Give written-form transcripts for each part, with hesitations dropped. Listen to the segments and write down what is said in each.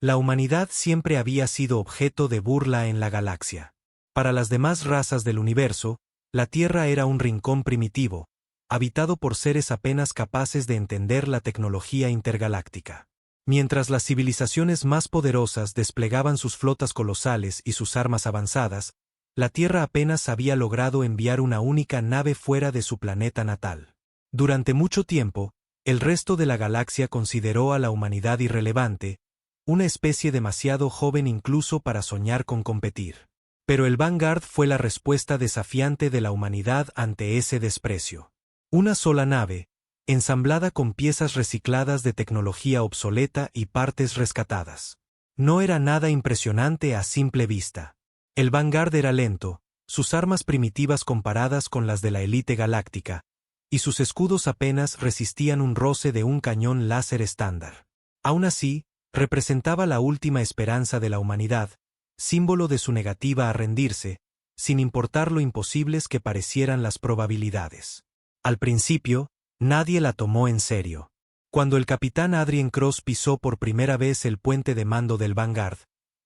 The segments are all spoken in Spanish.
La humanidad siempre había sido objeto de burla en la galaxia. Para las demás razas del universo, la Tierra era un rincón primitivo, habitado por seres apenas capaces de entender la tecnología intergaláctica. Mientras las civilizaciones más poderosas desplegaban sus flotas colosales y sus armas avanzadas, la Tierra apenas había logrado enviar una única nave fuera de su planeta natal. Durante mucho tiempo, el resto de la galaxia consideró a la humanidad irrelevante, una especie demasiado joven incluso para soñar con competir. Pero el Vanguard fue la respuesta desafiante de la humanidad ante ese desprecio. Una sola nave, ensamblada con piezas recicladas de tecnología obsoleta y partes rescatadas. No era nada impresionante a simple vista. El Vanguard era lento, sus armas primitivas comparadas con las de la élite galáctica, y sus escudos apenas resistían un roce de un cañón láser estándar. Aún así, representaba la última esperanza de la humanidad, símbolo de su negativa a rendirse, sin importar lo imposibles que parecieran las probabilidades. Al principio, nadie la tomó en serio. Cuando el capitán Adrien Cross pisó por primera vez el puente de mando del Vanguard,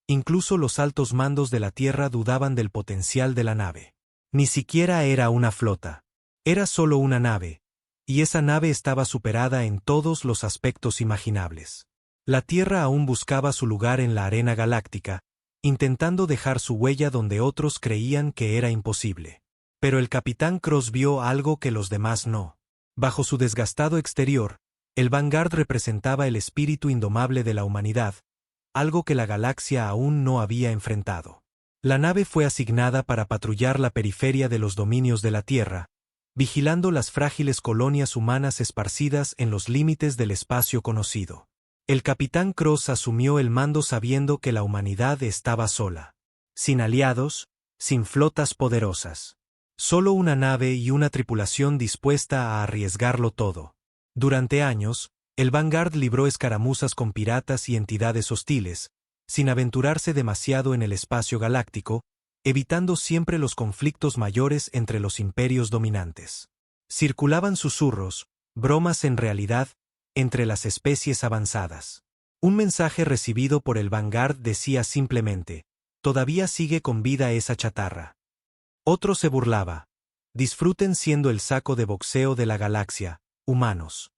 incluso los altos mandos de la Tierra dudaban del potencial de la nave. Ni siquiera era una flota. Era solo una nave, y esa nave estaba superada en todos los aspectos imaginables. La Tierra aún buscaba su lugar en la arena galáctica, intentando dejar su huella donde otros creían que era imposible. Pero el capitán Cross vio algo que los demás no. Bajo su desgastado exterior, el Vanguard representaba el espíritu indomable de la humanidad, algo que la galaxia aún no había enfrentado. La nave fue asignada para patrullar la periferia de los dominios de la Tierra, vigilando las frágiles colonias humanas esparcidas en los límites del espacio conocido. El capitán Cross asumió el mando sabiendo que la humanidad estaba sola. Sin aliados, sin flotas poderosas. Solo una nave y una tripulación dispuesta a arriesgarlo todo. Durante años, el Vanguard libró escaramuzas con piratas y entidades hostiles, sin aventurarse demasiado en el espacio galáctico, evitando siempre los conflictos mayores entre los imperios dominantes. Circulaban susurros, bromas en realidad, entre las especies avanzadas. Un mensaje recibido por el Vanguard decía simplemente: todavía sigue con vida esa chatarra. Otro se burlaba: disfruten siendo el saco de boxeo de la galaxia, humanos.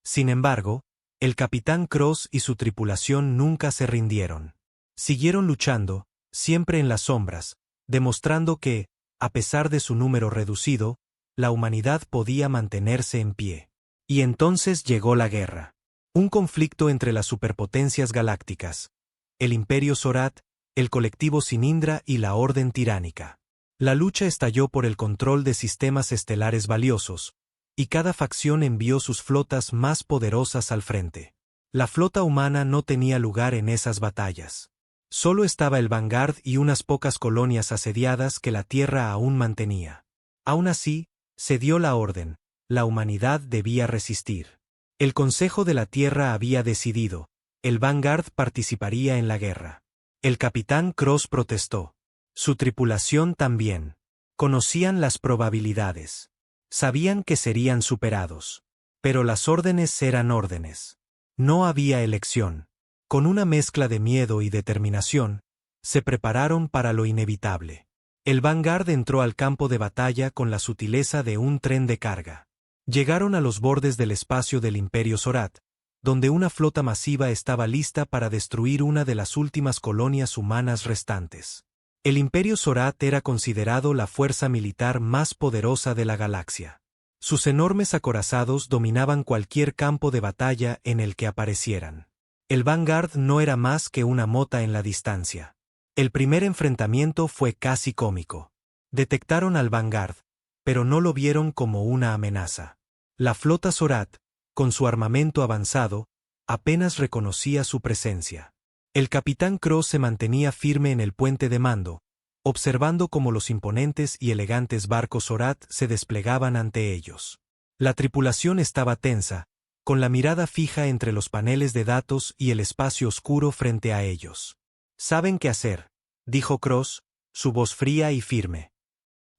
Sin embargo, el capitán Cross y su tripulación nunca se rindieron. Siguieron luchando, siempre en las sombras, demostrando que, a pesar de su número reducido, la humanidad podía mantenerse en pie. Y entonces llegó la guerra. Un conflicto entre las superpotencias galácticas, el Imperio Zorat, el colectivo Sinindra y la Orden Tiránica. La lucha estalló por el control de sistemas estelares valiosos, y cada facción envió sus flotas más poderosas al frente. La flota humana no tenía lugar en esas batallas. Solo estaba el Vanguard y unas pocas colonias asediadas que la Tierra aún mantenía. Aún así, se dio la orden: la humanidad debía resistir. El Consejo de la Tierra había decidido: el Vanguard participaría en la guerra. El capitán Cross protestó. Su tripulación también. Conocían las probabilidades. Sabían que serían superados. Pero las órdenes eran órdenes. No había elección. Con una mezcla de miedo y determinación, se prepararon para lo inevitable. El Vanguard entró al campo de batalla con la sutileza de un tren de carga. Llegaron a los bordes del espacio del Imperio Zorat, donde una flota masiva estaba lista para destruir una de las últimas colonias humanas restantes. El Imperio Zorat era considerado la fuerza militar más poderosa de la galaxia. Sus enormes acorazados dominaban cualquier campo de batalla en el que aparecieran. El Vanguard no era más que una mota en la distancia. El primer enfrentamiento fue casi cómico. Detectaron al Vanguard, pero no lo vieron como una amenaza. La flota Zorat, con su armamento avanzado, apenas reconocía su presencia. El capitán Cross se mantenía firme en el puente de mando, observando cómo los imponentes y elegantes barcos Zorat se desplegaban ante ellos. La tripulación estaba tensa, con la mirada fija entre los paneles de datos y el espacio oscuro frente a ellos. «Saben qué hacer», dijo Cross, su voz fría y firme.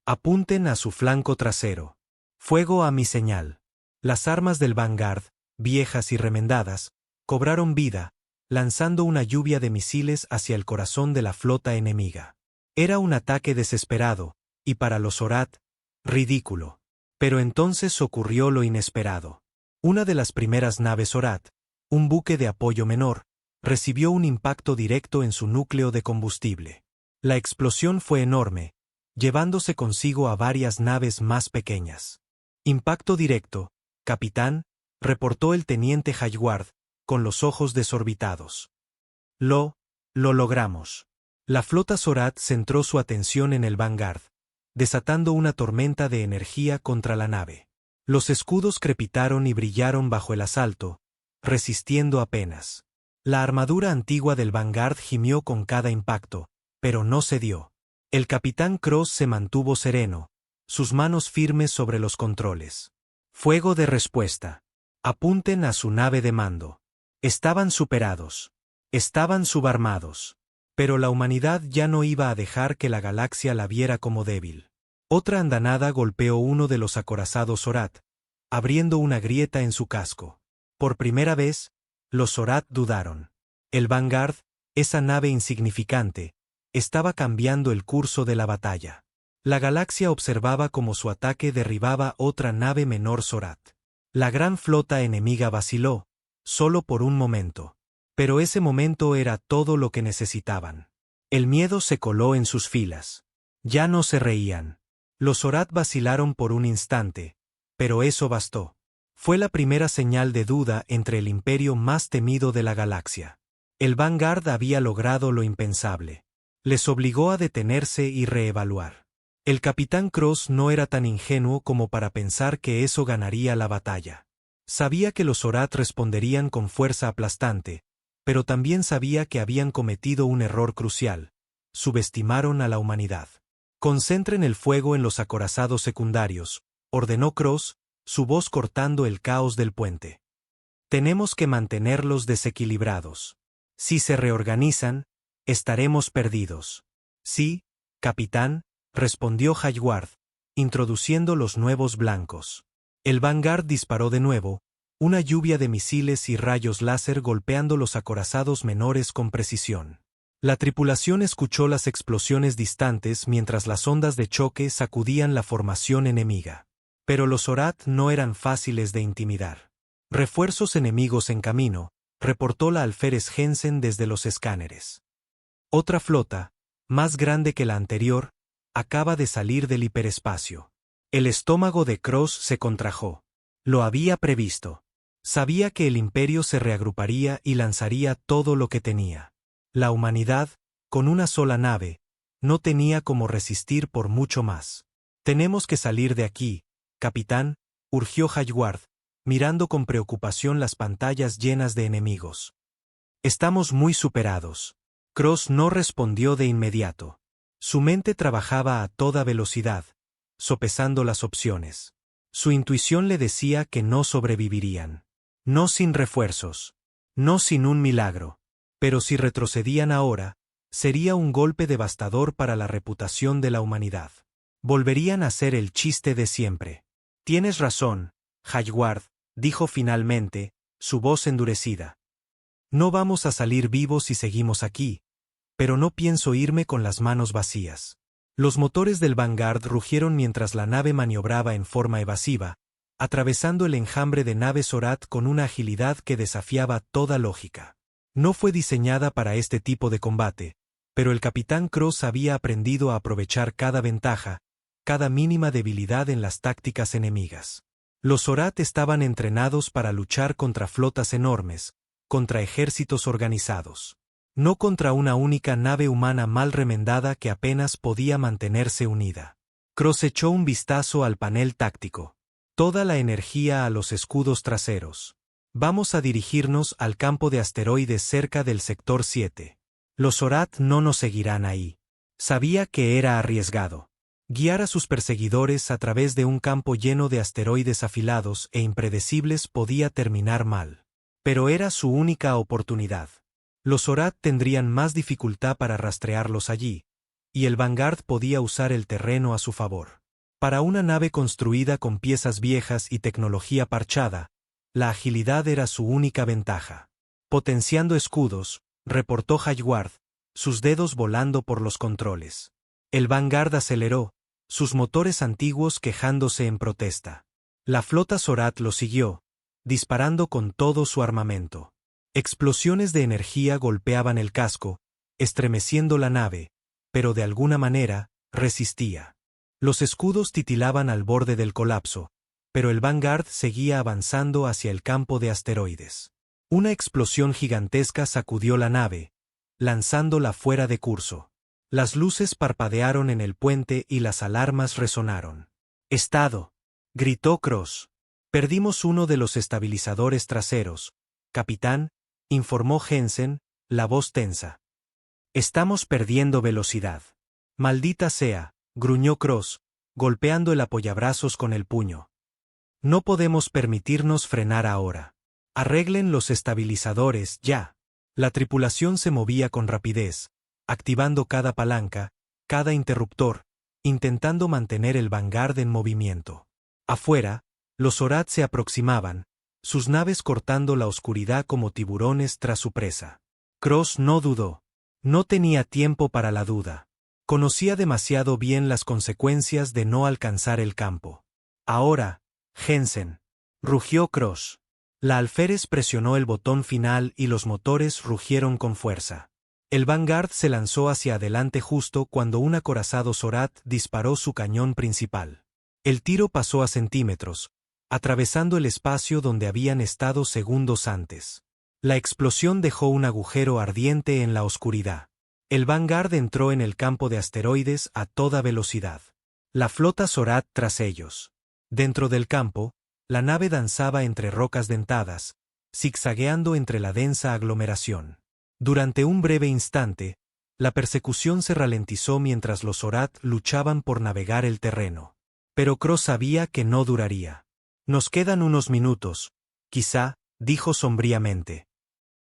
«Apunten a su flanco trasero. Fuego a mi señal». Las armas del Vanguard, viejas y remendadas, cobraron vida, lanzando una lluvia de misiles hacia el corazón de la flota enemiga. Era un ataque desesperado, y para los Zorath, ridículo. Pero entonces ocurrió lo inesperado. Una de las primeras naves Zorath, un buque de apoyo menor, recibió un impacto directo en su núcleo de combustible. La explosión fue enorme, llevándose consigo a varias naves más pequeñas. Impacto directo, capitán, reportó el teniente Hayward, con los ojos desorbitados. Lo logramos. La flota Zorath centró su atención en el Vanguard, desatando una tormenta de energía contra la nave. Los escudos crepitaron y brillaron bajo el asalto, resistiendo apenas. La armadura antigua del Vanguard gimió con cada impacto, pero no cedió. El capitán Cross se mantuvo sereno, sus manos firmes sobre los controles. Fuego de respuesta. Apunten a su nave de mando. Estaban superados. Estaban subarmados. Pero la humanidad ya no iba a dejar que la galaxia la viera como débil. Otra andanada golpeó uno de los acorazados Zorath, abriendo una grieta en su casco. Por primera vez, los Zorath dudaron. El Vanguard, esa nave insignificante, estaba cambiando el curso de la batalla. La galaxia observaba cómo su ataque derribaba otra nave menor Zorath. La gran flota enemiga vaciló, solo por un momento. Pero ese momento era todo lo que necesitaban. El miedo se coló en sus filas. Ya no se reían. Los Zorath vacilaron por un instante, pero eso bastó. Fue la primera señal de duda entre el imperio más temido de la galaxia. El Vanguard había logrado lo impensable. Les obligó a detenerse y reevaluar. El capitán Cross no era tan ingenuo como para pensar que eso ganaría la batalla. Sabía que los Zorath responderían con fuerza aplastante, pero también sabía que habían cometido un error crucial. Subestimaron a la humanidad. Concentren el fuego en los acorazados secundarios, ordenó Cross, su voz cortando el caos del puente. Tenemos que mantenerlos desequilibrados. Si se reorganizan, estaremos perdidos. Sí, capitán, respondió Hayward, introduciendo los nuevos blancos. El Vanguard disparó de nuevo, una lluvia de misiles y rayos láser golpeando los acorazados menores con precisión. La tripulación escuchó las explosiones distantes mientras las ondas de choque sacudían la formación enemiga. Pero los Zorath no eran fáciles de intimidar. Refuerzos enemigos en camino, reportó la alférez Jensen desde los escáneres. Otra flota, más grande que la anterior, acaba de salir del hiperespacio. El estómago de Cross se contrajo. Lo había previsto. Sabía que el imperio se reagruparía y lanzaría todo lo que tenía. La humanidad, con una sola nave, no tenía cómo resistir por mucho más. Tenemos que salir de aquí, capitán, urgió Hayward, mirando con preocupación las pantallas llenas de enemigos. Estamos muy superados. Cross no respondió de inmediato. Su mente trabajaba a toda velocidad, sopesando las opciones. Su intuición le decía que no sobrevivirían. No sin refuerzos. No sin un milagro. Pero si retrocedían ahora, sería un golpe devastador para la reputación de la humanidad. Volverían a ser el chiste de siempre. Tienes razón, Hayward, dijo finalmente, su voz endurecida. No vamos a salir vivos si seguimos aquí, pero no pienso irme con las manos vacías. Los motores del Vanguard rugieron mientras la nave maniobraba en forma evasiva, atravesando el enjambre de naves Zorath con una agilidad que desafiaba toda lógica. No fue diseñada para este tipo de combate, pero el capitán Cross había aprendido a aprovechar cada ventaja, cada mínima debilidad en las tácticas enemigas. Los Zorath estaban entrenados para luchar contra flotas enormes, contra ejércitos organizados. No contra una única nave humana mal remendada que apenas podía mantenerse unida. Cross echó un vistazo al panel táctico. Toda la energía a los escudos traseros. Vamos a dirigirnos al campo de asteroides cerca del sector 7. Los Zorath no nos seguirán ahí. Sabía que era arriesgado. Guiar a sus perseguidores a través de un campo lleno de asteroides afilados e impredecibles podía terminar mal. Pero era su única oportunidad. Los Zorath tendrían más dificultad para rastrearlos allí, y el Vanguard podía usar el terreno a su favor. Para una nave construida con piezas viejas y tecnología parchada, la agilidad era su única ventaja. Potenciando escudos, reportó Hayward, sus dedos volando por los controles. El Vanguard aceleró, sus motores antiguos quejándose en protesta. La flota Zorath lo siguió, disparando con todo su armamento. Explosiones de energía golpeaban el casco, estremeciendo la nave, pero de alguna manera, resistía. Los escudos titilaban al borde del colapso, pero el Vanguard seguía avanzando hacia el campo de asteroides. Una explosión gigantesca sacudió la nave, lanzándola fuera de curso. Las luces parpadearon en el puente y las alarmas resonaron. «Estado», gritó Cross. «Perdimos uno de los estabilizadores traseros, capitán», informó Jensen, la voz tensa. «Estamos perdiendo velocidad». «Maldita sea», gruñó Cross, golpeando el apoyabrazos con el puño. «No podemos permitirnos frenar ahora. Arreglen los estabilizadores, ya». La tripulación se movía con rapidez, activando cada palanca, cada interruptor, intentando mantener el Vanguard en movimiento. Afuera, los Zorath se aproximaban, sus naves cortando la oscuridad como tiburones tras su presa. Cross no dudó. No tenía tiempo para la duda. Conocía demasiado bien las consecuencias de no alcanzar el campo. «Ahora, Jensen», rugió Cross. La alférez presionó el botón final y los motores rugieron con fuerza. El Vanguard se lanzó hacia adelante justo cuando un acorazado Zorath disparó su cañón principal. El tiro pasó a centímetros, atravesando el espacio donde habían estado segundos antes. La explosión dejó un agujero ardiente en la oscuridad. El Vanguard entró en el campo de asteroides a toda velocidad. La flota Zorath tras ellos. Dentro del campo, la nave danzaba entre rocas dentadas, zigzagueando entre la densa aglomeración. Durante un breve instante, la persecución se ralentizó mientras los Zorath luchaban por navegar el terreno. Pero Cross sabía que no duraría. «Nos quedan unos minutos, quizá», dijo sombríamente.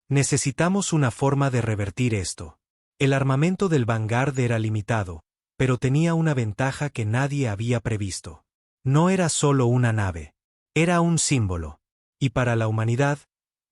«Necesitamos una forma de revertir esto». El armamento del Vanguard era limitado, pero tenía una ventaja que nadie había previsto. No era solo una nave. Era un símbolo. Y para la humanidad,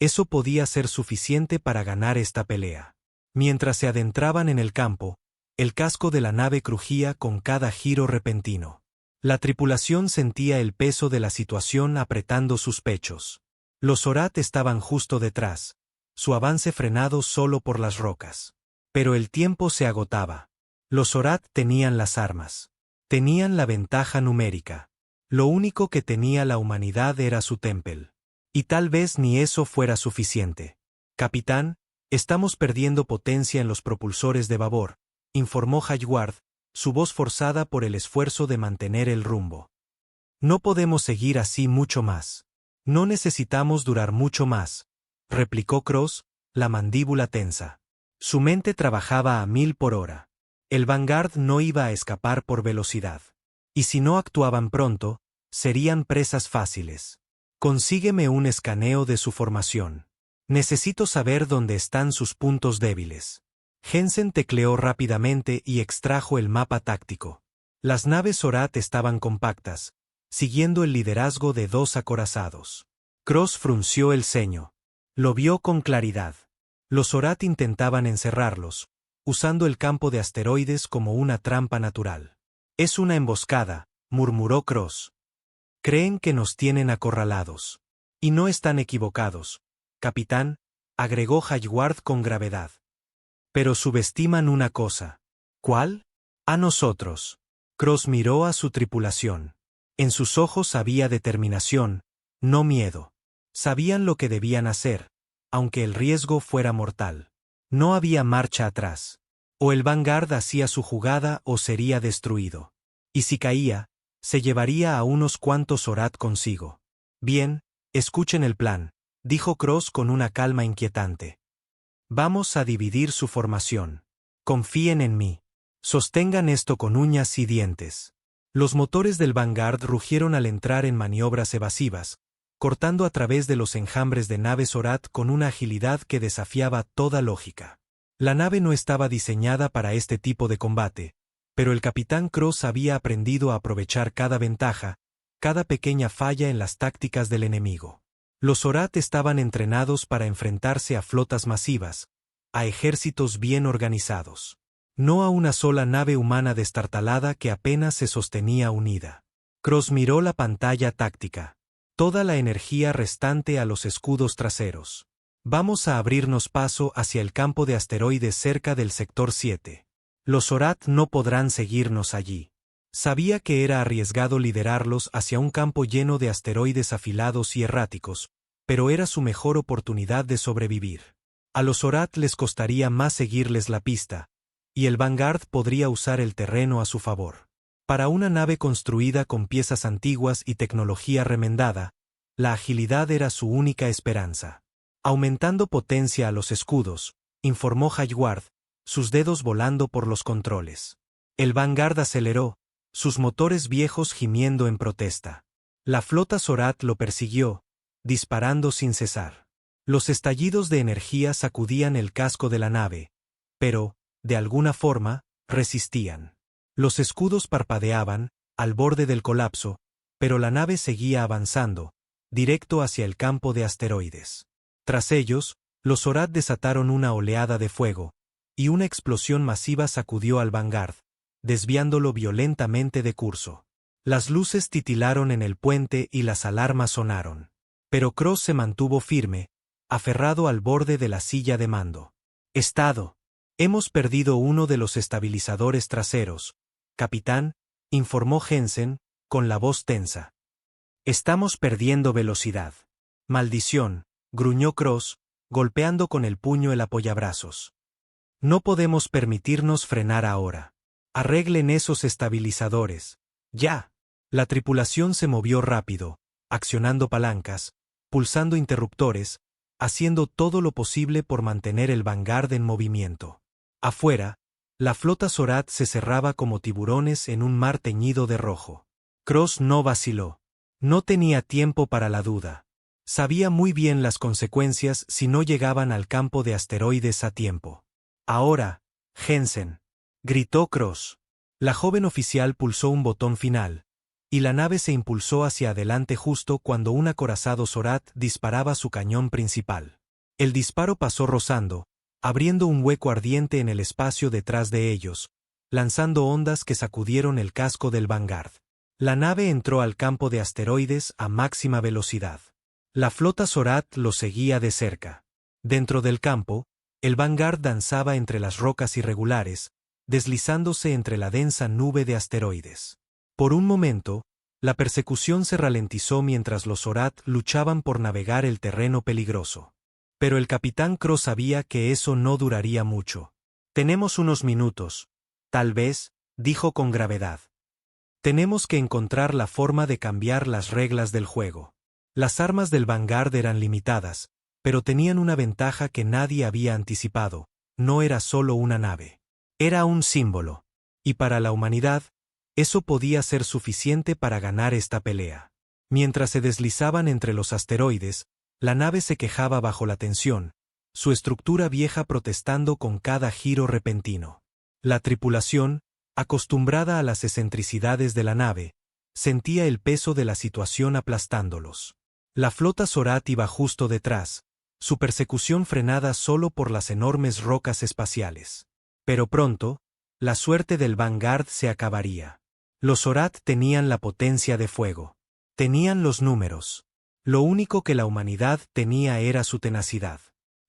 eso podía ser suficiente para ganar esta pelea. Mientras se adentraban en el campo, el casco de la nave crujía con cada giro repentino. La tripulación sentía el peso de la situación apretando sus pechos. Los Zorath estaban justo detrás, su avance frenado solo por las rocas. Pero el tiempo se agotaba. Los Zorath tenían las armas. Tenían la ventaja numérica. Lo único que tenía la humanidad era su Tempel. Y tal vez ni eso fuera suficiente. «Capitán, estamos perdiendo potencia en los propulsores de babor», informó Hayward, su voz forzada por el esfuerzo de mantener el rumbo. «No podemos seguir así mucho más. No necesitamos durar mucho más», replicó Cross, la mandíbula tensa. Su mente trabajaba a 1000 por hora. El Vanguard no iba a escapar por velocidad. Y si no actuaban pronto, serían presas fáciles. «Consígueme un escaneo de su formación. Necesito saber dónde están sus puntos débiles». Jensen tecleó rápidamente y extrajo el mapa táctico. Las naves Zorath estaban compactas, siguiendo el liderazgo de 2 acorazados. Cross frunció el ceño. Lo vio con claridad. Los Zorath intentaban encerrarlos, usando el campo de asteroides como una trampa natural. «Es una emboscada», murmuró Cross. «Creen que nos tienen acorralados. Y no están equivocados, capitán», agregó Hayward con gravedad. «Pero subestiman una cosa». «¿Cuál?» «A nosotros». Cross miró a su tripulación. En sus ojos había determinación, no miedo. Sabían lo que debían hacer, aunque el riesgo fuera mortal. No había marcha atrás. O el Vanguard hacía su jugada o sería destruido. Y si caía, se llevaría a unos cuantos Zorath consigo. «Bien, escuchen el plan», dijo Cross con una calma inquietante. «Vamos a dividir su formación. Confíen en mí. Sostengan esto con uñas y dientes». Los motores del Vanguard rugieron al entrar en maniobras evasivas, cortando a través de los enjambres de naves Zorath con una agilidad que desafiaba toda lógica. La nave no estaba diseñada para este tipo de combate, pero el capitán Cross había aprendido a aprovechar cada ventaja, cada pequeña falla en las tácticas del enemigo. Los Zorat estaban entrenados para enfrentarse a flotas masivas, a ejércitos bien organizados. No a una sola nave humana destartalada que apenas se sostenía unida. Cross miró la pantalla táctica. Toda la energía restante a los escudos traseros. Vamos a abrirnos paso hacia el campo de asteroides cerca del sector 7. Los Zorat no podrán seguirnos allí. Sabía que era arriesgado liderarlos hacia un campo lleno de asteroides afilados y erráticos, pero era su mejor oportunidad de sobrevivir. A los Zorat les costaría más seguirles la pista, y el Vanguard podría usar el terreno a su favor. Para una nave construida con piezas antiguas y tecnología remendada, la agilidad era su única esperanza. Aumentando potencia a los escudos, informó Hayward, sus dedos volando por los controles. El Vanguard aceleró, sus motores viejos gimiendo en protesta. La flota Zorat lo persiguió, disparando sin cesar. Los estallidos de energía sacudían el casco de la nave, pero, de alguna forma, resistían. Los escudos parpadeaban, al borde del colapso, pero la nave seguía avanzando, directo hacia el campo de asteroides. Tras ellos, los Zorat desataron una oleada de fuego, y una explosión masiva sacudió al Vanguard, desviándolo violentamente de curso. Las luces titilaron en el puente y las alarmas sonaron. Pero Cross se mantuvo firme, aferrado al borde de la silla de mando. «Estado. Hemos perdido uno de los estabilizadores traseros, capitán», informó Jensen, con la voz tensa. «Estamos perdiendo velocidad». «Maldición», gruñó Cross, golpeando con el puño el apoyabrazos. «No podemos permitirnos frenar ahora. Arreglen esos estabilizadores. ¡Ya!». La tripulación se movió rápido, accionando palancas, pulsando interruptores, haciendo todo lo posible por mantener el Vanguard en movimiento. Afuera, la flota Zorat se cerraba como tiburones en un mar teñido de rojo. Cross no vaciló. No tenía tiempo para la duda. Sabía muy bien las consecuencias si no llegaban al campo de asteroides a tiempo. «Ahora, Jensen», gritó Cross. La joven oficial pulsó un botón final, y la nave se impulsó hacia adelante justo cuando un acorazado Zorat disparaba su cañón principal. El disparo pasó rozando, abriendo un hueco ardiente en el espacio detrás de ellos, lanzando ondas que sacudieron el casco del Vanguard. La nave entró al campo de asteroides a máxima velocidad. La flota Zorat lo seguía de cerca. Dentro del campo, el Vanguard danzaba entre las rocas irregulares, deslizándose entre la densa nube de asteroides. Por un momento, la persecución se ralentizó mientras los Zorat luchaban por navegar el terreno peligroso. Pero el capitán Cross sabía que eso no duraría mucho. «Tenemos unos minutos, tal vez», dijo con gravedad. «Tenemos que encontrar la forma de cambiar las reglas del juego». Las armas del Vanguard eran limitadas, pero tenían una ventaja que nadie había anticipado: no era solo una nave. Era un símbolo. Y para la humanidad, eso podía ser suficiente para ganar esta pelea. Mientras se deslizaban entre los asteroides, la nave se quejaba bajo la tensión, su estructura vieja protestando con cada giro repentino. La tripulación, acostumbrada a las excentricidades de la nave, sentía el peso de la situación aplastándolos. La flota Zorat iba justo detrás, su persecución frenada solo por las enormes rocas espaciales. Pero pronto, la suerte del Vanguard se acabaría. Los Zorat tenían la potencia de fuego. Tenían los números. Lo único que la humanidad tenía era su tenacidad.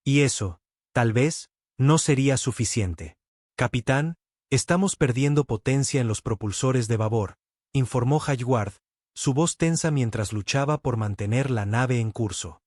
Y eso, tal vez, no sería suficiente. «Capitán, estamos perdiendo potencia en los propulsores de babor», informó Hayward, su voz tensa mientras luchaba por mantener la nave en curso.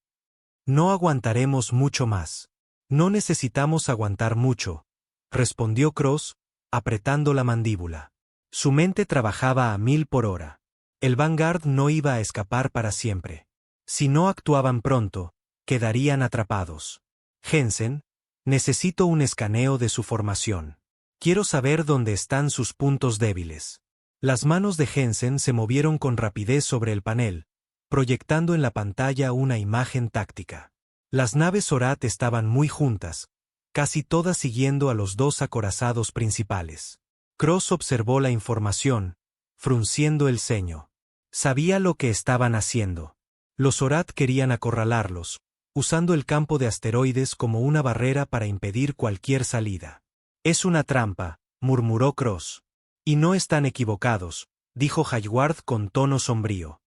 «No aguantaremos mucho más». «No necesitamos aguantar mucho», respondió Cross, apretando la mandíbula. Su mente trabajaba a 1000 por hora. El Vanguard no iba a escapar para siempre. Si no actuaban pronto, quedarían atrapados. «Jensen, necesito un escaneo de su formación. Quiero saber dónde están sus puntos débiles». Las manos de Jensen se movieron con rapidez sobre el panel, proyectando en la pantalla una imagen táctica. Las naves Zorat estaban muy juntas, casi todas siguiendo a los dos acorazados principales. Cross observó la información, frunciendo el ceño. Sabía lo que estaban haciendo. Los Zorath querían acorralarlos, usando el campo de asteroides como una barrera para impedir cualquier salida. «Es una trampa», murmuró Cross. «Y no están equivocados», dijo Hayward con tono sombrío.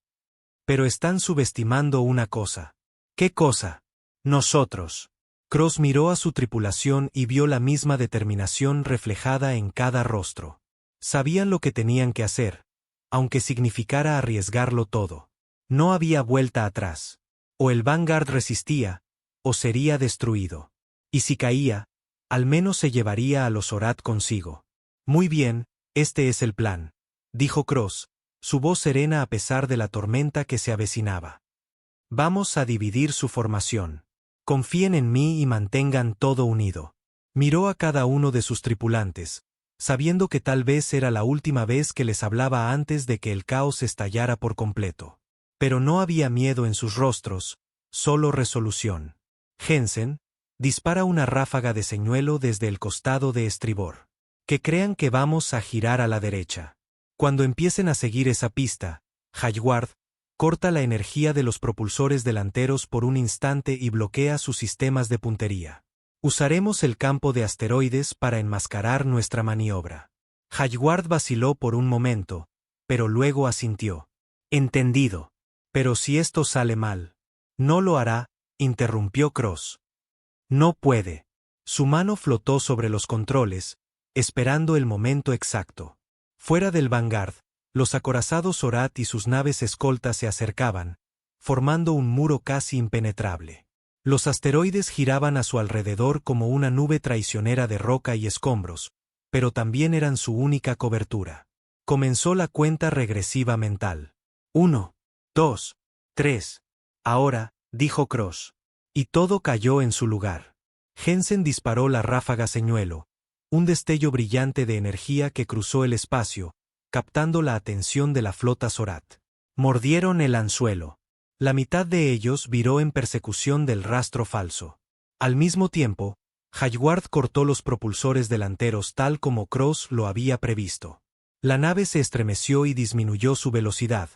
«Pero están subestimando una cosa». «¿Qué cosa?» «Nosotros». Cross miró a su tripulación y vio la misma determinación reflejada en cada rostro. Sabían lo que tenían que hacer, aunque significara arriesgarlo todo. No había vuelta atrás. O el Vanguard resistía, o sería destruido. Y si caía, al menos se llevaría a los Zorath consigo. «Muy bien, este es el plan», dijo Cross, su voz serena a pesar de la tormenta que se avecinaba. «Vamos a dividir su formación. Confíen en mí y mantengan todo unido». Miró a cada uno de sus tripulantes, sabiendo que tal vez era la última vez que les hablaba antes de que el caos estallara por completo. Pero no había miedo en sus rostros, solo resolución. «Jensen, dispara una ráfaga de señuelo desde el costado de estribor. Que crean que vamos a girar a la derecha. Cuando empiecen a seguir esa pista, Hayward, corta la energía de los propulsores delanteros por un instante y bloquea sus sistemas de puntería. Usaremos el campo de asteroides para enmascarar nuestra maniobra». Hayward vaciló por un momento, pero luego asintió. «Entendido. Pero si esto sale mal». «No lo hará», interrumpió Cross. «No puede». Su mano flotó sobre los controles, esperando el momento exacto. Fuera del Vanguard, los acorazados Zorath y sus naves escoltas se acercaban, formando un muro casi impenetrable. Los asteroides giraban a su alrededor como una nube traicionera de roca y escombros, pero también eran su única cobertura. Comenzó la cuenta regresiva mental. 1, 2, 3. «Ahora», dijo Cross. Y todo cayó en su lugar. Jensen disparó la ráfaga señuelo, un destello brillante de energía que cruzó el espacio, captando la atención de la flota Zorath. Mordieron el anzuelo. La mitad de ellos viró en persecución del rastro falso. Al mismo tiempo, Hayward cortó los propulsores delanteros tal como Cross lo había previsto. La nave se estremeció y disminuyó su velocidad,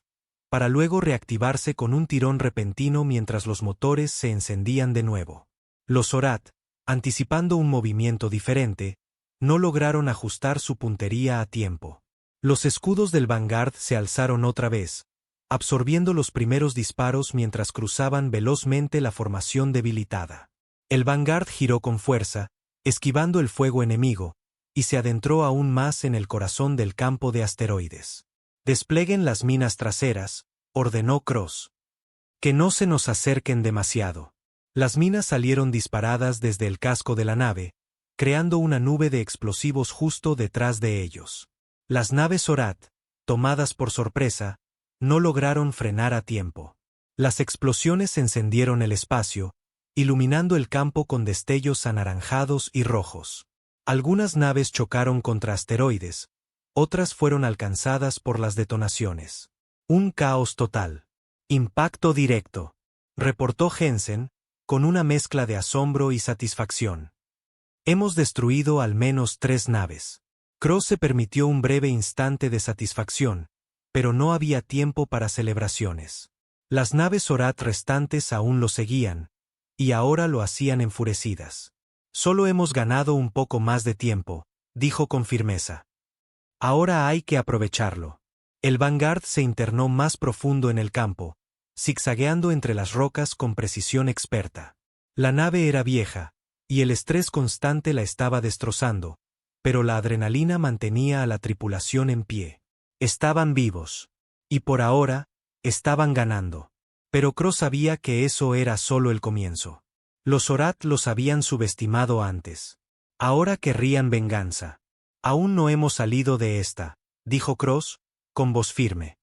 para luego reactivarse con un tirón repentino mientras los motores se encendían de nuevo. Los Zorath, anticipando un movimiento diferente, no lograron ajustar su puntería a tiempo. Los escudos del Vanguard se alzaron otra vez, absorbiendo los primeros disparos mientras cruzaban velozmente la formación debilitada. El Vanguard giró con fuerza, esquivando el fuego enemigo, y se adentró aún más en el corazón del campo de asteroides. «Desplieguen las minas traseras», ordenó Cross. «Que no se nos acerquen demasiado». Las minas salieron disparadas desde el casco de la nave, creando una nube de explosivos justo detrás de ellos. Las naves Zorath, tomadas por sorpresa, no lograron frenar a tiempo. Las explosiones encendieron el espacio, iluminando el campo con destellos anaranjados y rojos. Algunas naves chocaron contra asteroides, otras fueron alcanzadas por las detonaciones. Un caos total. «Impacto directo», reportó Jensen, con una mezcla de asombro y satisfacción. «Hemos destruido al menos 3 naves». Cross se permitió un breve instante de satisfacción, pero no había tiempo para celebraciones. Las naves Zorath restantes aún lo seguían, y ahora lo hacían enfurecidas. «Solo hemos ganado un poco más de tiempo», dijo con firmeza. «Ahora hay que aprovecharlo». El Vanguard se internó más profundo en el campo, zigzagueando entre las rocas con precisión experta. La nave era vieja, y el estrés constante la estaba destrozando, pero la adrenalina mantenía a la tripulación en pie. Estaban vivos. Y por ahora, estaban ganando. Pero Cross sabía que eso era solo el comienzo. Los Zorath los habían subestimado antes. Ahora querrían venganza. «Aún no hemos salido de esta», dijo Cross, con voz firme.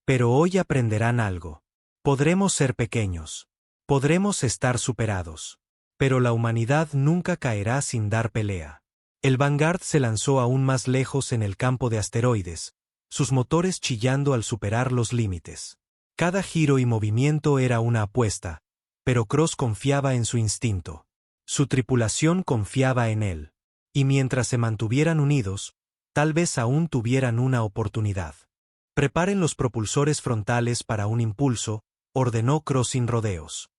«Pero hoy aprenderán algo. Podremos ser pequeños. Podremos estar superados. Pero la humanidad nunca caerá sin dar pelea». El Vanguard se lanzó aún más lejos en el campo de asteroides, sus motores chillando al superar los límites. Cada giro y movimiento era una apuesta, pero Cross confiaba en su instinto. Su tripulación confiaba en él. Y mientras se mantuvieran unidos, tal vez aún tuvieran una oportunidad. «Preparen los propulsores frontales para un impulso», ordenó Cross sin rodeos.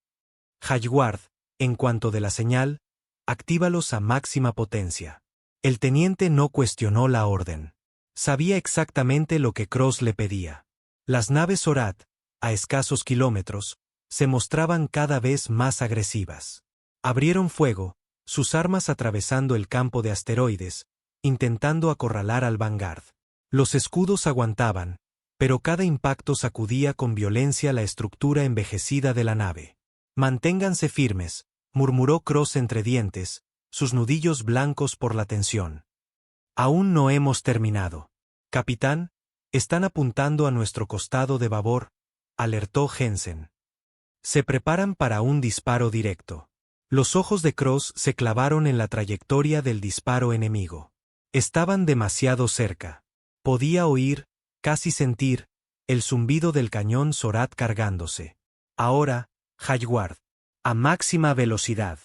Hayward, en cuanto de la señal, actívalos a máxima potencia. El teniente no cuestionó la orden. Sabía exactamente lo que Cross le pedía. Las naves Zorath, a escasos kilómetros, se mostraban cada vez más agresivas. Abrieron fuego, sus armas atravesando el campo de asteroides, intentando acorralar al Vanguard. Los escudos aguantaban, pero cada impacto sacudía con violencia la estructura envejecida de la nave. «Manténganse firmes», murmuró Cross entre dientes, sus nudillos blancos por la tensión. «Aún no hemos terminado. Capitán, están apuntando a nuestro costado de babor», alertó Jensen. «Se preparan para un disparo directo». Los ojos de Cross se clavaron en la trayectoria del disparo enemigo. Estaban demasiado cerca. Podía oír, casi sentir, el zumbido del cañón Zorath cargándose. Ahora, Hayward. A máxima velocidad.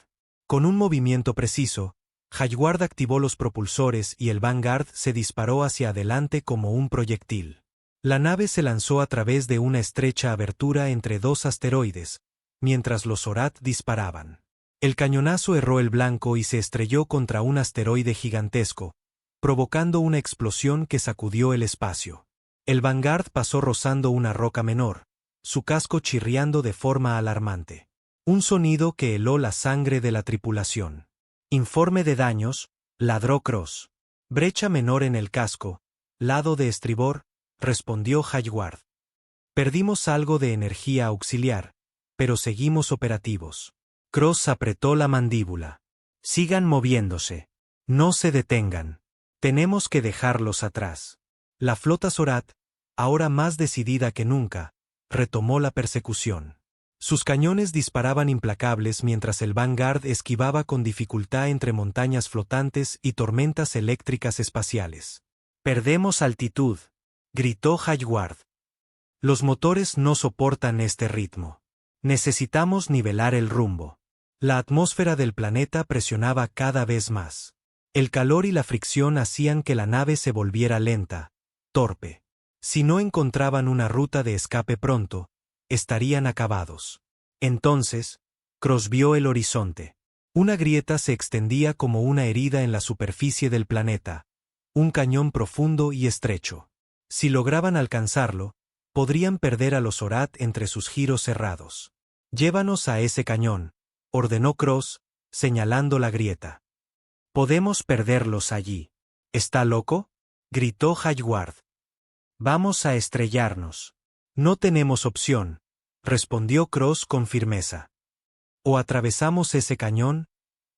Con un movimiento preciso, Hayward activó los propulsores y el Vanguard se disparó hacia adelante como un proyectil. La nave se lanzó a través de una estrecha abertura entre dos asteroides, mientras los Zorath disparaban. El cañonazo erró el blanco y se estrelló contra un asteroide gigantesco, provocando una explosión que sacudió el espacio. El Vanguard pasó rozando una roca menor, su casco chirriando de forma alarmante. Un sonido que heló la sangre de la tripulación. «Informe de daños», ladró Cross. «Brecha menor en el casco, lado de estribor», respondió Hayward. «Perdimos algo de energía auxiliar, pero seguimos operativos». Cross apretó la mandíbula. «Sigan moviéndose. No se detengan. Tenemos que dejarlos atrás». La flota Zorath, ahora más decidida que nunca, retomó la persecución. Sus cañones disparaban implacables mientras el Vanguard esquivaba con dificultad entre montañas flotantes y tormentas eléctricas espaciales. «Perdemos altitud», gritó Hayward. «Los motores no soportan este ritmo. Necesitamos nivelar el rumbo». La atmósfera del planeta presionaba cada vez más. El calor y la fricción hacían que la nave se volviera lenta, torpe. Si no encontraban una ruta de escape pronto, estarían acabados. Entonces, Cross vio el horizonte. Una grieta se extendía como una herida en la superficie del planeta, un cañón profundo y estrecho. Si lograban alcanzarlo, podrían perder a los Zorath entre sus giros cerrados. «Llévanos a ese cañón», ordenó Cross, señalando la grieta. «Podemos perderlos allí». «¿Está loco?», gritó Hayward. «Vamos a estrellarnos». «No tenemos opción», respondió Cross con firmeza. «O atravesamos ese cañón,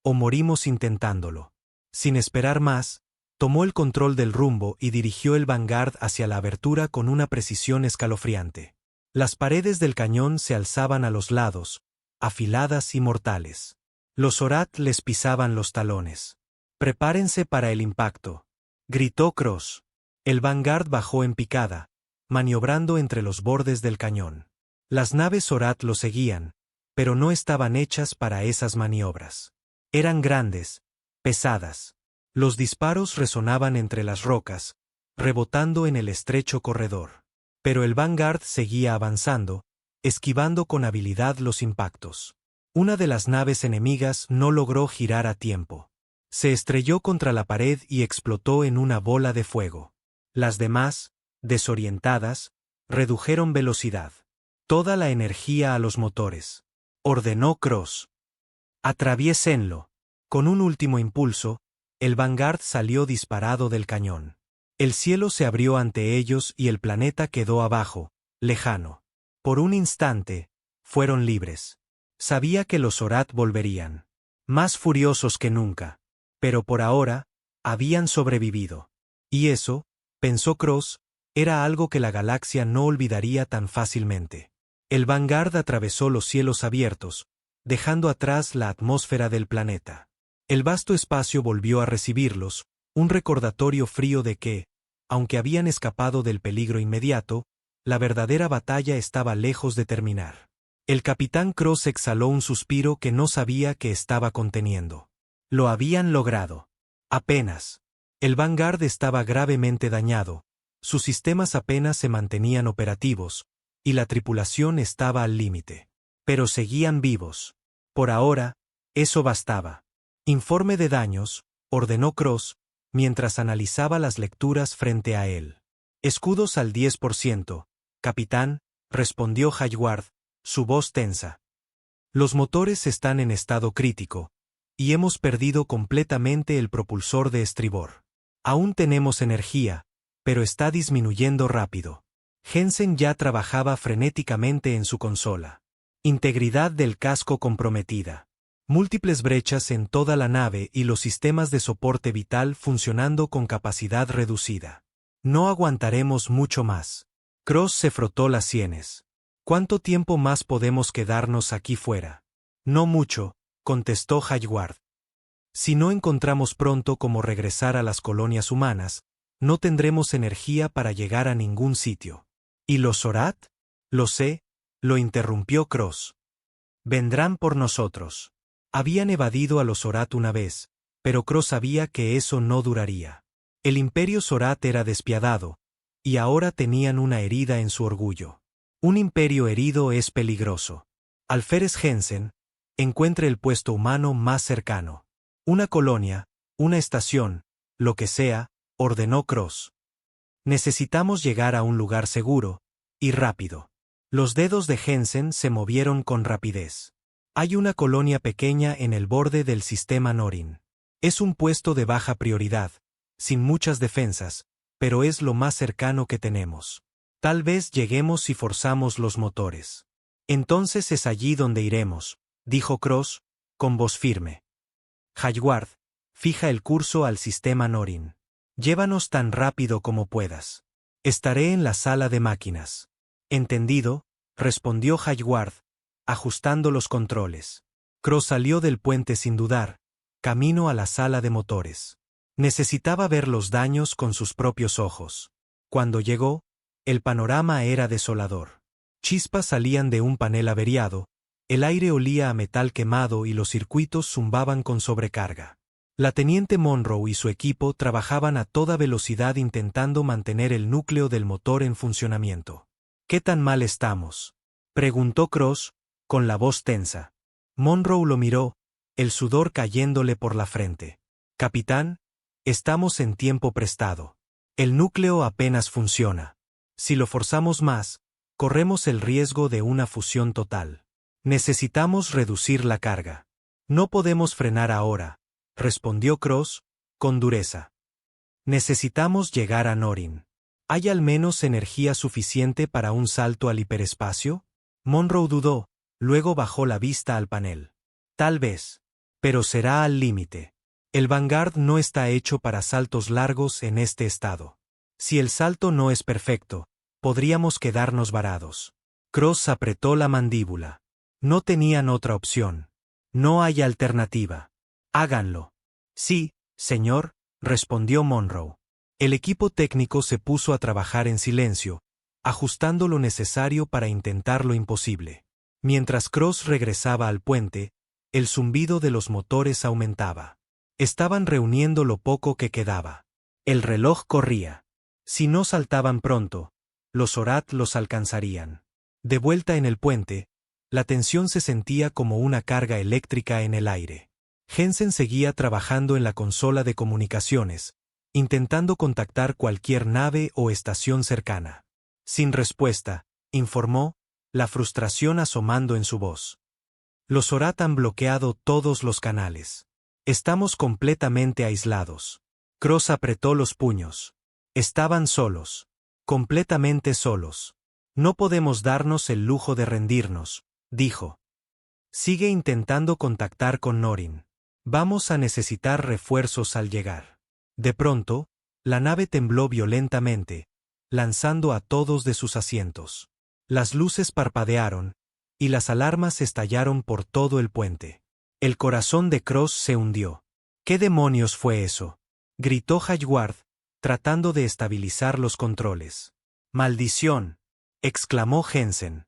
o morimos intentándolo». Sin esperar más, tomó el control del rumbo y dirigió el Vanguard hacia la abertura con una precisión escalofriante. Las paredes del cañón se alzaban a los lados, afiladas y mortales. Los Zorath les pisaban los talones. «Prepárense para el impacto», gritó Cross. El Vanguard bajó en picada, maniobrando entre los bordes del cañón. Las naves Zorath lo seguían, pero no estaban hechas para esas maniobras. Eran grandes, pesadas. Los disparos resonaban entre las rocas, rebotando en el estrecho corredor. Pero el Vanguard seguía avanzando, esquivando con habilidad los impactos. Una de las naves enemigas no logró girar a tiempo. Se estrelló contra la pared y explotó en una bola de fuego. Las demás, desorientadas, redujeron velocidad. «Toda la energía a los motores», ordenó Cross. «Atraviésenlo». Con un último impulso, el Vanguard salió disparado del cañón. El cielo se abrió ante ellos y el planeta quedó abajo, lejano. Por un instante, fueron libres. Sabía que los Zorath volverían. Más furiosos que nunca. Pero por ahora, habían sobrevivido. Y eso, pensó Cross, era algo que la galaxia no olvidaría tan fácilmente. El Vanguard atravesó los cielos abiertos, dejando atrás la atmósfera del planeta. El vasto espacio volvió a recibirlos, un recordatorio frío de que, aunque habían escapado del peligro inmediato, la verdadera batalla estaba lejos de terminar. El capitán Cross exhaló un suspiro que no sabía que estaba conteniendo. Lo habían logrado. Apenas. El Vanguard estaba gravemente dañado, sus sistemas apenas se mantenían operativos, y la tripulación estaba al límite. Pero seguían vivos. Por ahora, eso bastaba. Informe de daños, ordenó Cross, mientras analizaba las lecturas frente a él. Escudos al 10%, capitán, respondió Hayward, su voz tensa. Los motores están en estado crítico, y hemos perdido completamente el propulsor de estribor. Aún tenemos energía, pero está disminuyendo rápido. Jensen ya trabajaba frenéticamente en su consola. Integridad del casco comprometida. Múltiples brechas en toda la nave y los sistemas de soporte vital funcionando con capacidad reducida. No aguantaremos mucho más. Cross se frotó las sienes. ¿Cuánto tiempo más podemos quedarnos aquí fuera? No mucho, contestó Hayward. Si no encontramos pronto cómo regresar a las colonias humanas, no tendremos energía para llegar a ningún sitio. ¿Y los Zorath? Lo sé, lo interrumpió Cross. Vendrán por nosotros. Habían evadido a los Zorath una vez, pero Cross sabía que eso no duraría. El imperio Zorath era despiadado, y ahora tenían una herida en su orgullo. Un imperio herido es peligroso. Alférez Jensen, encuentre el puesto humano más cercano. Una colonia, una estación, lo que sea, ordenó Cross. Necesitamos llegar a un lugar seguro, y rápido. Los dedos de Jensen se movieron con rapidez. Hay una colonia pequeña en el borde del sistema Norin. Es un puesto de baja prioridad, sin muchas defensas, pero es lo más cercano que tenemos. Tal vez lleguemos si forzamos los motores. Entonces es allí donde iremos, dijo Cross, con voz firme. Hayward, fija el curso al sistema Norin. Llévanos tan rápido como puedas. Estaré en la sala de máquinas. Entendido, respondió Hayward, ajustando los controles. Cross salió del puente sin dudar, camino a la sala de motores. Necesitaba ver los daños con sus propios ojos. Cuando llegó, el panorama era desolador. Chispas salían de un panel averiado, el aire olía a metal quemado y los circuitos zumbaban con sobrecarga. La teniente Monroe y su equipo trabajaban a toda velocidad intentando mantener el núcleo del motor en funcionamiento. ¿Qué tan mal estamos?, preguntó Cross, con la voz tensa. Monroe lo miró, el sudor cayéndole por la frente. Capitán, estamos en tiempo prestado. El núcleo apenas funciona. Si lo forzamos más, corremos el riesgo de una fusión total. Necesitamos reducir la carga. No podemos frenar ahora, respondió Cross, con dureza. Necesitamos llegar a Norin. ¿Hay al menos energía suficiente para un salto al hiperespacio? Monroe dudó, luego bajó la vista al panel. Tal vez. Pero será al límite. El Vanguard no está hecho para saltos largos en este estado. Si el salto no es perfecto, podríamos quedarnos varados. Cross apretó la mandíbula. No tenían otra opción. No hay alternativa. Háganlo. Sí, señor, respondió Monroe. El equipo técnico se puso a trabajar en silencio, ajustando lo necesario para intentar lo imposible. Mientras Cross regresaba al puente, el zumbido de los motores aumentaba. Estaban reuniendo lo poco que quedaba. El reloj corría. Si no saltaban pronto, los Zorath los alcanzarían. De vuelta en el puente, la tensión se sentía como una carga eléctrica en el aire. Jensen seguía trabajando en la consola de comunicaciones, intentando contactar cualquier nave o estación cercana. Sin respuesta, informó, la frustración asomando en su voz. Los Zorath han bloqueado todos los canales. Estamos completamente aislados. Cross apretó los puños. Estaban solos. Completamente solos. No podemos darnos el lujo de rendirnos, dijo. Sigue intentando contactar con Norin. Vamos a necesitar refuerzos al llegar. De pronto, la nave tembló violentamente, lanzando a todos de sus asientos. Las luces parpadearon, y las alarmas estallaron por todo el puente. El corazón de Cross se hundió. ¿Qué demonios fue eso?, gritó Hayward, tratando de estabilizar los controles. ¡Maldición!, exclamó Jensen.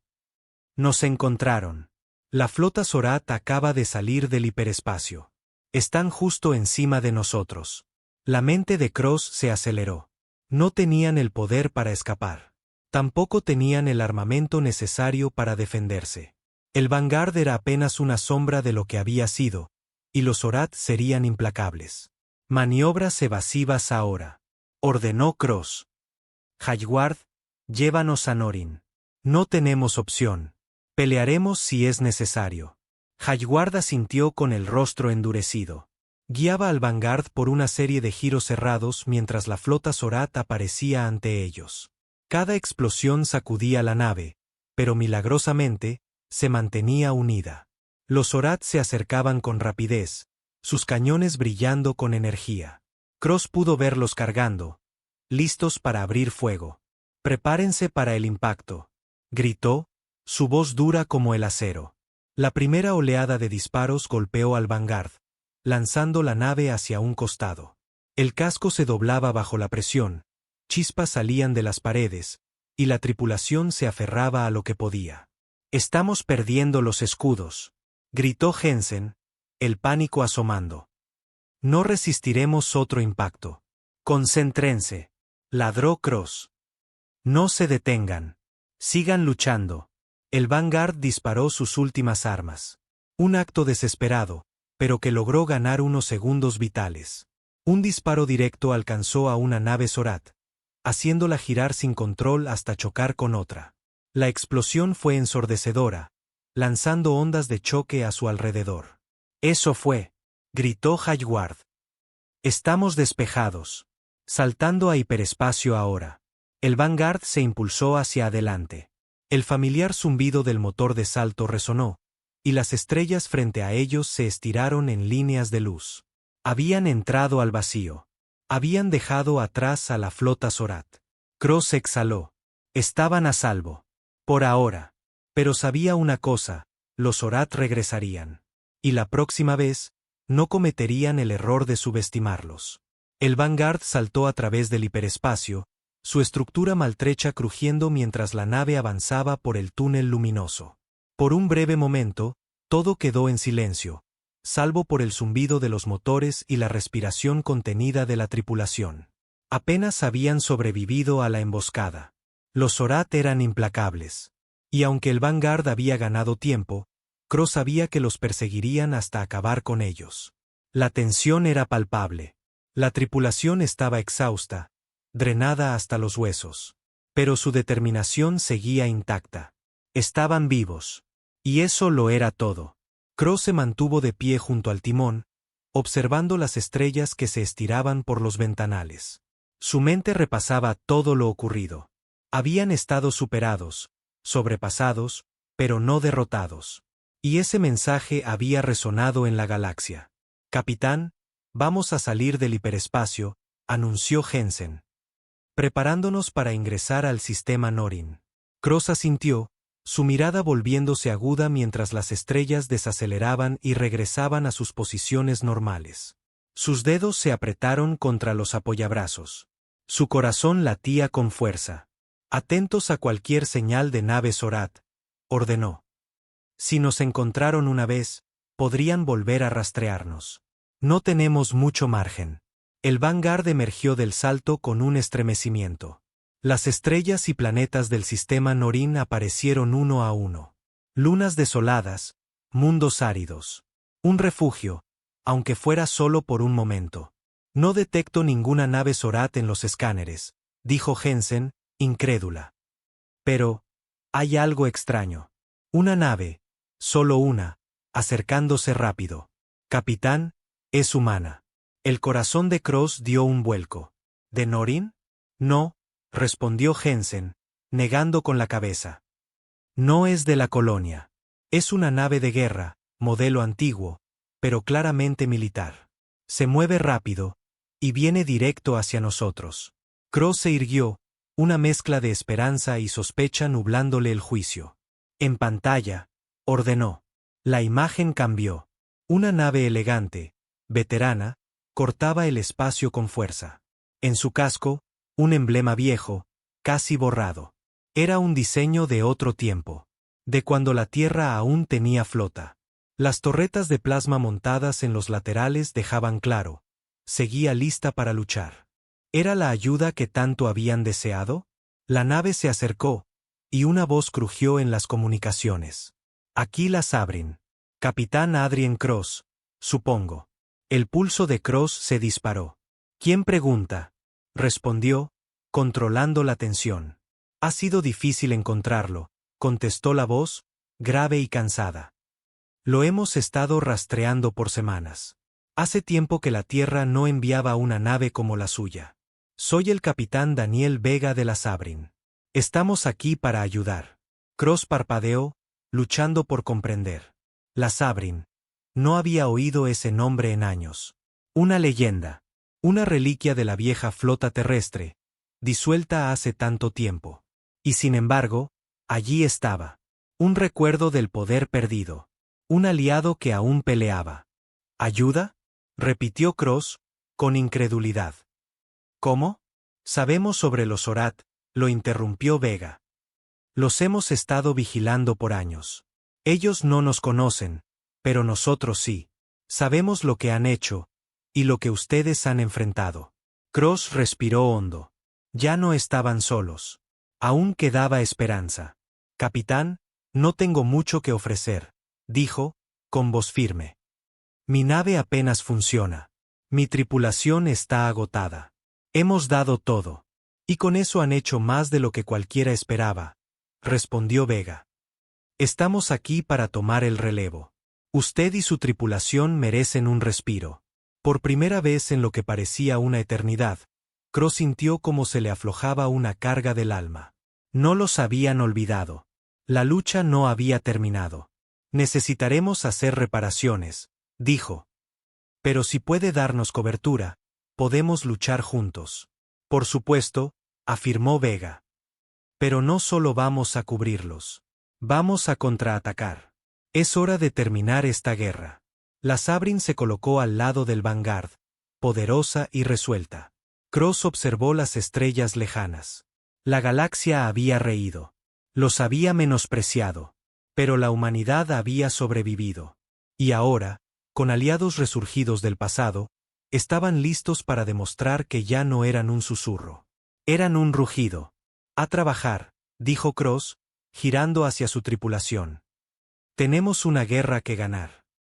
Nos encontraron. La flota Zorath acaba de salir del hiperespacio. Están justo encima de nosotros. La mente de Cross se aceleró. No tenían el poder para escapar. Tampoco tenían el armamento necesario para defenderse. El Vanguard era apenas una sombra de lo que había sido, y los Zorath serían implacables. Maniobras evasivas ahora, ordenó Cross. Hayward, llévanos a Norin. No tenemos opción. Pelearemos si es necesario. Hayward asintió con el rostro endurecido. Guiaba al Vanguard por una serie de giros cerrados mientras la flota Zorath aparecía ante ellos. Cada explosión sacudía la nave, pero milagrosamente, se mantenía unida. Los Zorath se acercaban con rapidez, sus cañones brillando con energía. Cross pudo verlos cargando, listos para abrir fuego. «Prepárense para el impacto», gritó, su voz dura como el acero. La primera oleada de disparos golpeó al Vanguard, lanzando la nave hacia un costado. El casco se doblaba bajo la presión, chispas salían de las paredes, y la tripulación se aferraba a lo que podía. «Estamos perdiendo los escudos», gritó Jensen, el pánico asomando. «No resistiremos otro impacto». «Concéntrense», ladró Cross. «No se detengan. Sigan luchando». El Vanguard disparó sus últimas armas. Un acto desesperado, pero que logró ganar unos segundos vitales. Un disparo directo alcanzó a una nave Zorath, haciéndola girar sin control hasta chocar con otra. La explosión fue ensordecedora, lanzando ondas de choque a su alrededor. «Eso fue», gritó Hayward. «Estamos despejados. Saltando a hiperespacio ahora». El Vanguard se impulsó hacia adelante. El familiar zumbido del motor de salto resonó, y las estrellas frente a ellos se estiraron en líneas de luz. Habían entrado al vacío. Habían dejado atrás a la flota Zorath. Cross exhaló. Estaban a salvo. Por ahora. Pero sabía una cosa, los Zorath regresarían. Y la próxima vez, no cometerían el error de subestimarlos. El Vanguard saltó a través del hiperespacio, su estructura maltrecha crujiendo mientras la nave avanzaba por el túnel luminoso. Por un breve momento, todo quedó en silencio, salvo por el zumbido de los motores y la respiración contenida de la tripulación. Apenas habían sobrevivido a la emboscada. Los Zorath eran implacables. Y aunque el Vanguard había ganado tiempo, Cross sabía que los perseguirían hasta acabar con ellos. La tensión era palpable. La tripulación estaba exhausta, drenada hasta los huesos. Pero su determinación seguía intacta. Estaban vivos. Y eso lo era todo. Cross se mantuvo de pie junto al timón, observando las estrellas que se estiraban por los ventanales. Su mente repasaba todo lo ocurrido. Habían estado superados, sobrepasados, pero no derrotados. Y ese mensaje había resonado en la galaxia. «Capitán, vamos a salir del hiperespacio», anunció Jensen. «Preparándonos para ingresar al sistema Norin». Cross asintió, su mirada volviéndose aguda mientras las estrellas desaceleraban y regresaban a sus posiciones normales. Sus dedos se apretaron contra los apoyabrazos. Su corazón latía con fuerza. «Atentos a cualquier señal de nave Zorath», ordenó. «Si nos encontraron una vez, podrían volver a rastrearnos. No tenemos mucho margen». El Vanguard emergió del salto con un estremecimiento. Las estrellas y planetas del sistema Norin aparecieron uno a uno. Lunas desoladas, mundos áridos. Un refugio, aunque fuera solo por un momento. «No detecto ninguna nave Zorath en los escáneres», dijo Jensen, incrédula. «Pero, hay algo extraño. Una nave, solo una, acercándose rápido. Capitán, es humana». El corazón de Cross dio un vuelco. «¿De Norin?» «No», respondió Jensen, negando con la cabeza. «No es de la colonia. Es una nave de guerra, modelo antiguo, pero claramente militar. Se mueve rápido, y viene directo hacia nosotros». Cross se irguió, una mezcla de esperanza y sospecha nublándole el juicio. «En pantalla», ordenó. La imagen cambió. Una nave elegante, veterana, cortaba el espacio con fuerza. En su casco, un emblema viejo, casi borrado. Era un diseño de otro tiempo, de cuando la Tierra aún tenía flota. Las torretas de plasma montadas en los laterales dejaban claro, seguía lista para luchar. ¿Era la ayuda que tanto habían deseado? La nave se acercó, y una voz crujió en las comunicaciones. Aquí la Sabrin. Capitán Adrien Cross, supongo. El pulso de Cross se disparó. ¿Quién pregunta? Respondió, controlando la tensión. Ha sido difícil encontrarlo, contestó la voz, grave y cansada. Lo hemos estado rastreando por semanas. Hace tiempo que la Tierra no enviaba una nave como la suya. Soy el capitán Daniel Vega de la Sabrin. Estamos aquí para ayudar. Cross parpadeó, luchando por comprender. La Sabrin. No había oído ese nombre en años. Una leyenda. Una reliquia de la vieja flota terrestre, disuelta hace tanto tiempo. Y sin embargo, allí estaba. Un recuerdo del poder perdido. Un aliado que aún peleaba. ¿Ayuda? Repitió Cross, con incredulidad. ¿Cómo? Sabemos sobre los Orat, lo interrumpió Vega. Los hemos estado vigilando por años. Ellos no nos conocen, pero nosotros sí. Sabemos lo que han hecho, y lo que ustedes han enfrentado. Cross respiró hondo. Ya no estaban solos. Aún quedaba esperanza. Capitán, no tengo mucho que ofrecer, dijo, con voz firme. Mi nave apenas funciona. Mi tripulación está agotada. Hemos dado todo. Y con eso han hecho más de lo que cualquiera esperaba, respondió Vega. Estamos aquí para tomar el relevo. Usted y su tripulación merecen un respiro. Por primera vez en lo que parecía una eternidad, Cross sintió como se le aflojaba una carga del alma. No los habían olvidado. La lucha no había terminado. Necesitaremos hacer reparaciones, dijo. Pero si puede darnos cobertura, podemos luchar juntos. Por supuesto, afirmó Vega. Pero no solo vamos a cubrirlos. Vamos a contraatacar. Es hora de terminar esta guerra. La Sabrin se colocó al lado del Vanguard, poderosa y resuelta. Cross observó las estrellas lejanas. La galaxia había reído. Los había menospreciado. Pero la humanidad había sobrevivido. Y ahora, con aliados resurgidos del pasado, estaban listos para demostrar que ya no eran un susurro. Eran un rugido. A trabajar, dijo Cross, girando hacia su tripulación. Tenemos una guerra que ganar.